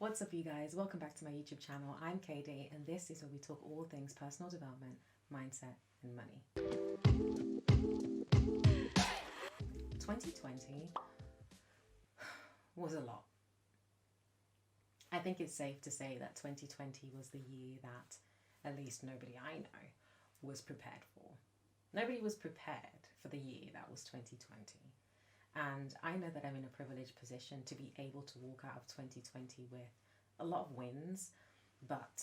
What's up, you guys? Welcome back to my YouTube channel. I'm Kadie, and this is where we talk all things personal development, mindset, and money. 2020 was a lot. I think it's safe to say that 2020 was the year that at least nobody I know was prepared for. Nobody was prepared for the year that was 2020. And I know that I'm in a privileged position to be able to walk out of 2020 with a lot of wins, but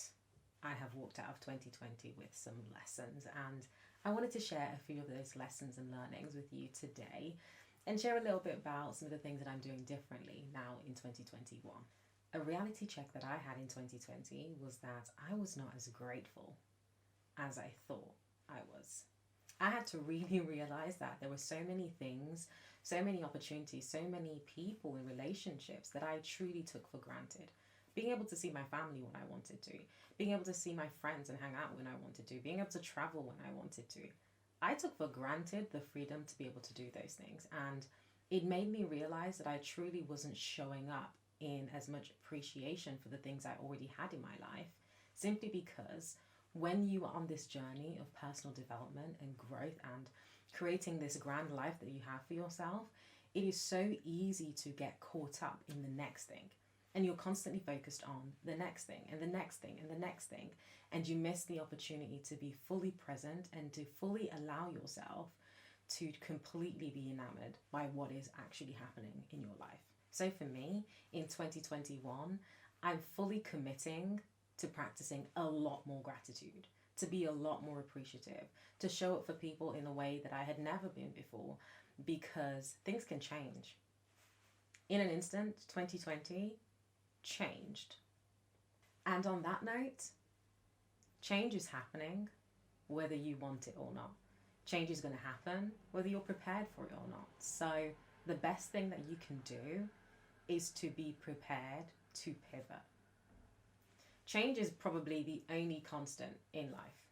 I have walked out of 2020 with some lessons, and I wanted to share a few of those lessons and learnings with you today and share a little bit about some of the things that I'm doing differently now in 2021. A reality check that I had in 2020 was that I was not as grateful as I thought I was. I had to really realize that there were so many things, so many opportunities, so many people in relationships that I truly took for granted. Being able to see my family when I wanted to, being able to see my friends and hang out when I wanted to, being able to travel when I wanted to. I took for granted the freedom to be able to do those things, and it made me realize that I truly wasn't showing up in as much appreciation for the things I already had in my life, simply because when you are on this journey of personal development and growth and creating this grand life that you have for yourself, it is so easy to get caught up in the next thing. And you're constantly focused on the next thing and the next thing and the next thing. And you miss the opportunity to be fully present and to fully allow yourself to completely be enamored by what is actually happening in your life. So for me, in 2021, I'm fully committing to practicing a lot more gratitude, to be a lot more appreciative, to show up for people in a way that I had never been before, because things can change. In an instant, 2020 changed. And on that note, change is happening whether you want it or not. Change is going to happen whether you're prepared for it or not. So the best thing that you can do is to be prepared to pivot. Change is probably the only constant in life.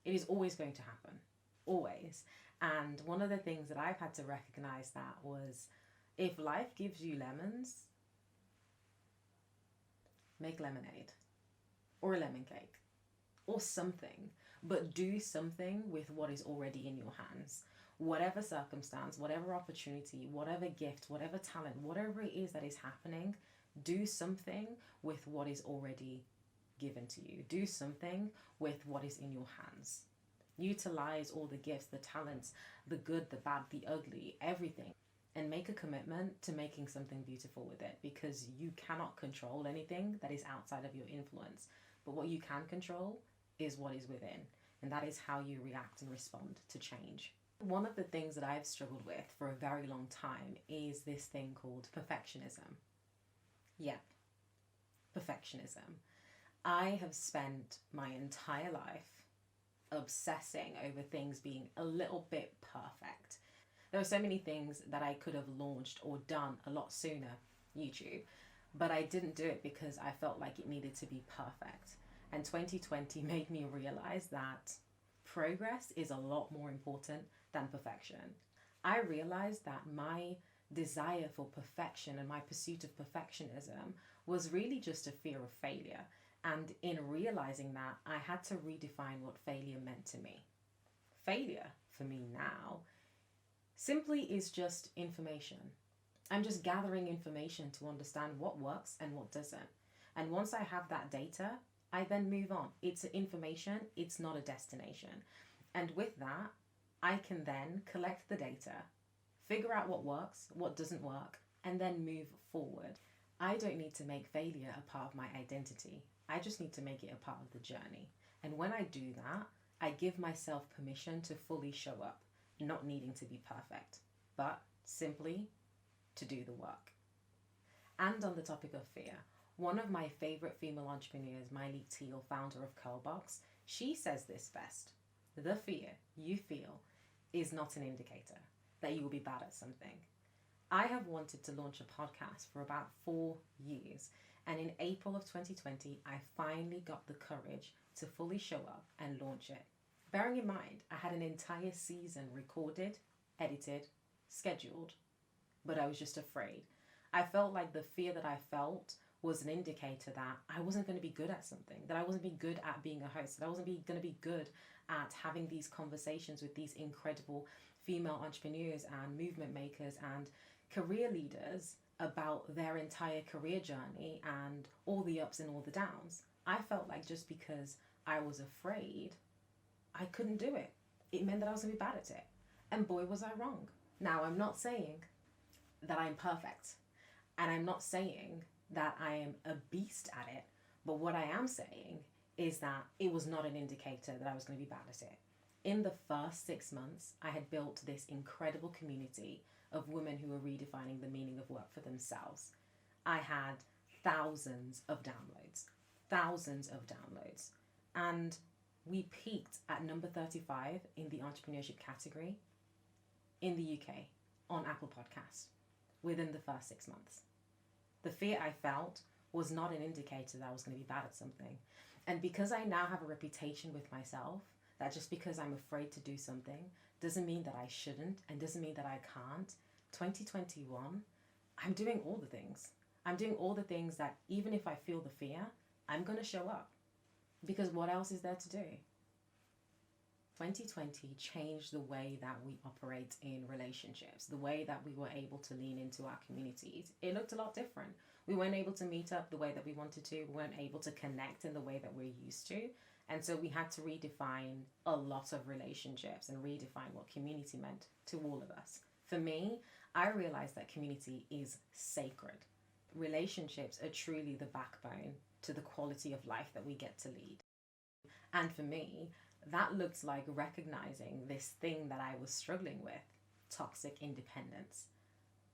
It is always going to happen, always. And one of the things that I've had to recognize that was, if life gives you lemons, make lemonade or a lemon cake or something, but do something with what is already in your hands. Whatever circumstance, whatever opportunity, whatever gift, whatever talent, whatever it is that is happening, do something with what is already given to you. Do something with what is in your hands. Utilize all the gifts, the talents, the good, the bad, the ugly, everything, and make a commitment to making something beautiful with it, because you cannot control anything that is outside of your influence. But what you can control is what is within, and that is how you react and respond to change. One of the things that I've struggled with for a very long time is this thing called perfectionism. Yep, perfectionism. I have spent my entire life obsessing over things being a little bit perfect. There are so many things that I could have launched or done a lot sooner, YouTube, but I didn't do it because I felt like it needed to be perfect. And 2020 made me realize that progress is a lot more important than perfection. I realized that my desire for perfection and my pursuit of perfectionism was really just a fear of failure. And in realizing that, I had to redefine what failure meant to me. Failure, for me now, simply is just information. I'm just gathering information to understand what works and what doesn't. And once I have that data, I then move on. It's information, it's not a destination. And with that, I can then collect the data, figure out what works, what doesn't work, and then move forward. I don't need to make failure a part of my identity. I just need to make it a part of the journey. And when I do that, I give myself permission to fully show up, not needing to be perfect, but simply to do the work. And on the topic of fear, one of my favorite female entrepreneurs, Miley Teal, founder of Curlbox, she says this best: the fear you feel is not an indicator that you will be bad at something. I have wanted to launch a podcast for about 4 years, and in April of 2020, I finally got the courage to fully show up and launch it. Bearing in mind, I had an entire season recorded, edited, scheduled, but I was just afraid. I felt like the fear that I felt was an indicator that I wasn't going to be good at something, that I wasn't be good at being a host, that I wasn't going to be good at having these conversations with these incredible female entrepreneurs and movement makers and career leaders about their entire career journey and all the ups and all the downs. I felt like just because I was afraid, I couldn't do it. It meant that I was going to be bad at it. And boy, was I wrong. Now, I'm not saying that I'm perfect. And I'm not saying that I am a beast at it. But what I am saying is that it was not an indicator that I was going to be bad at it. In the first 6 months, I had built this incredible community of women who were redefining the meaning of work for themselves. I had thousands of downloads. And we peaked at number 35 in the entrepreneurship category in the UK on Apple Podcasts within the first 6 months. The fear I felt was not an indicator that I was going to be bad at something. And because I now have a reputation with myself, that just because I'm afraid to do something doesn't mean that I shouldn't and doesn't mean that I can't. 2021, I'm doing all the things. I'm doing all the things that even if I feel the fear, I'm going to show up. Because what else is there to do? 2020 changed the way that we operate in relationships, the way that we were able to lean into our communities. It looked a lot different. We weren't able to meet up the way that we wanted to. We weren't able to connect in the way that we're used to. And so we had to redefine a lot of relationships and redefine what community meant to all of us. For me, I realized that community is sacred. Relationships are truly the backbone to the quality of life that we get to lead. And for me, that looks like recognizing this thing that I was struggling with, toxic independence.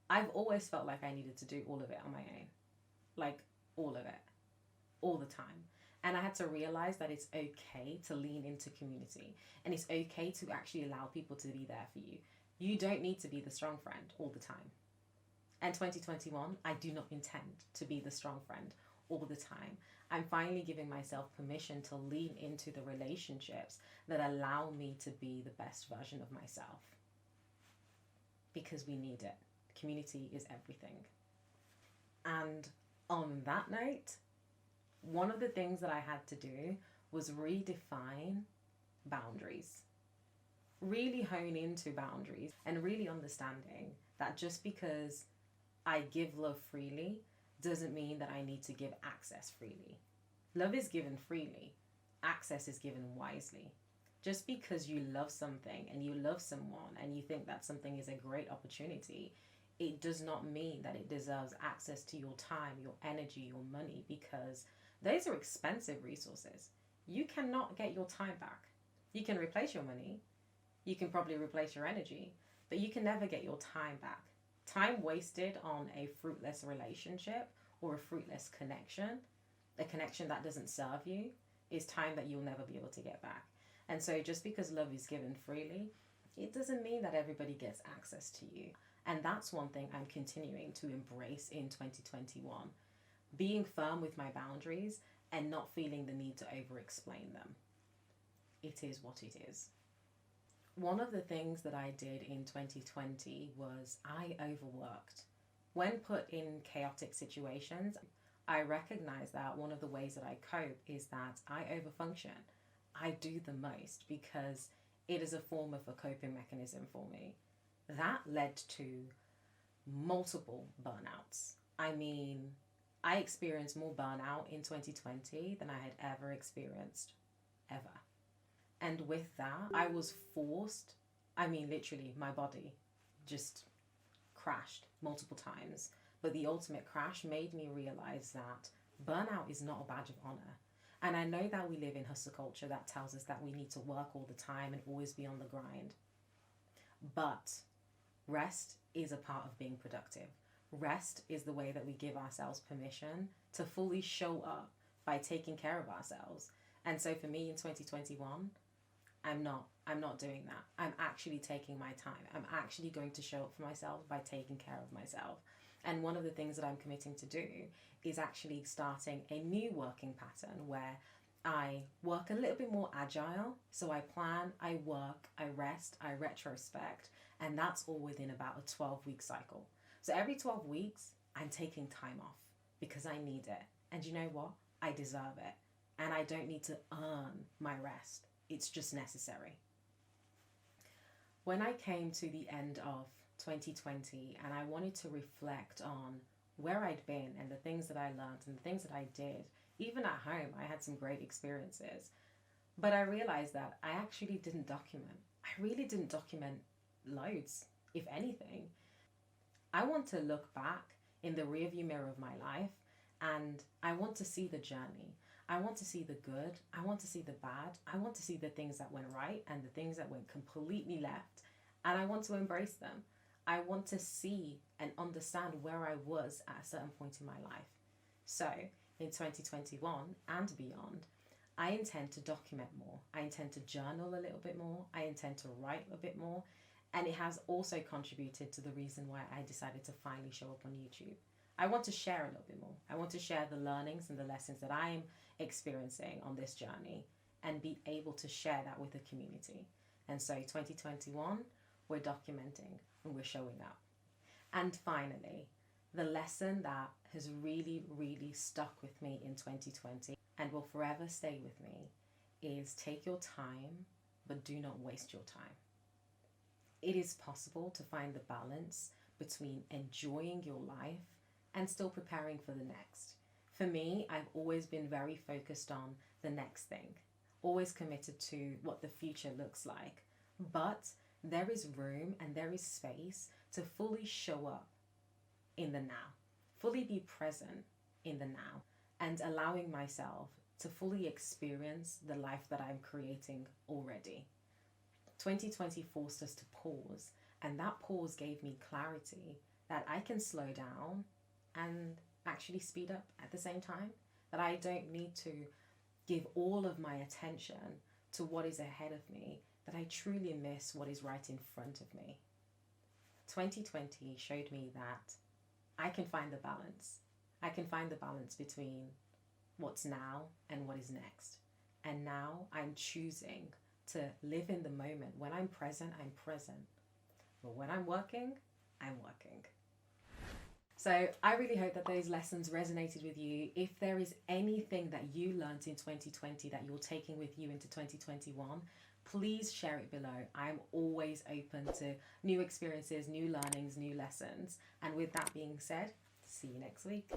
I've always felt like I needed to do all of it on my own. Like all of it, all the time. And I had to realize that it's okay to lean into community. And it's okay to actually allow people to be there for you. You don't need to be the strong friend all the time. And 2021, I do not intend to be the strong friend all the time. I'm finally giving myself permission to lean into the relationships that allow me to be the best version of myself. Because we need it. Community is everything. And on that note, one of the things that I had to do was redefine boundaries. Really hone into boundaries and really understanding that just because I give love freely doesn't mean that I need to give access freely. Love is given freely. Access is given wisely. Just because you love something and you love someone and you think that something is a great opportunity, it does not mean that it deserves access to your time, your energy, your money, because those are expensive resources. You cannot get your time back. You can replace your money. You can probably replace your energy, but you can never get your time back. Time wasted on a fruitless relationship or a fruitless connection, a connection that doesn't serve you, is time that you'll never be able to get back. And so just because love is given freely, it doesn't mean that everybody gets access to you. And that's one thing I'm continuing to embrace in 2021. Being firm with my boundaries and not feeling the need to over-explain them. It is what it is. One of the things that I did in 2020 was I overworked. When put in chaotic situations, I recognize that one of the ways that I cope is that I overfunction. I do the most because it is a form of a coping mechanism for me. That led to multiple burnouts. I mean, I experienced more burnout in 2020 than I had ever experienced, ever. And with that, I was forced, literally, my body just crashed multiple times. But the ultimate crash made me realize that burnout is not a badge of honor. And I know that we live in hustle culture that tells us that we need to work all the time and always be on the grind. But rest is a part of being productive. Rest is the way that we give ourselves permission to fully show up by taking care of ourselves. And so for me in 2021, I'm not doing that. I'm actually taking my time. I'm actually going to show up for myself by taking care of myself. And one of the things that I'm committing to do is actually starting a new working pattern where I work a little bit more agile. So I plan, I work, I rest, I retrospect, and that's all within about a 12-week cycle. So every 12 weeks, I'm taking time off. because I need it. And you know what? I deserve it. And I don't need to earn my rest. It's just necessary. When I came to the end of 2020 and I wanted to reflect on where I'd been and the things that I learned and the things that I did, even at home, I had some great experiences. But I realized that I actually didn't document. I really didn't document loads, if anything. I want to look back in the rearview mirror of my life and I want to see the journey. I want to see the good. I want to see the bad. I want to see the things that went right and the things that went completely left. And I want to embrace them. I want to see and understand where I was at a certain point in my life. So in 2021 and beyond, I intend to document more. I intend to journal a little bit more. I intend to write a bit more. And it has also contributed to the reason why I decided to finally show up on YouTube. I want to share a little bit more. I want to share the learnings and the lessons that I'm experiencing on this journey and be able to share that with the community. And so 2021, we're documenting and we're showing up. And finally, the lesson that has really, really stuck with me in 2020 and will forever stay with me is take your time, but do not waste your time. It is possible to find the balance between enjoying your life and still preparing for the next. For me, I've always been very focused on the next thing, always committed to what the future looks like. But there is room and there is space to fully show up in the now, fully be present in the now, and allowing myself to fully experience the life that I'm creating already. 2020 forced us to pause, and that pause gave me clarity that I can slow down and actually speed up at the same time, that I don't need to give all of my attention to what is ahead of me, that I truly miss what is right in front of me. 2020 showed me that I can find the balance. I can find the balance between what's now and what is next. And now I'm choosing to live in the moment. When I'm present, I'm present. But when I'm working, I'm working. So I really hope that those lessons resonated with you. If there is anything that you learned in 2020 that you're taking with you into 2021, please share it below. I'm always open to new experiences, new learnings, new lessons. And with that being said, see you next week.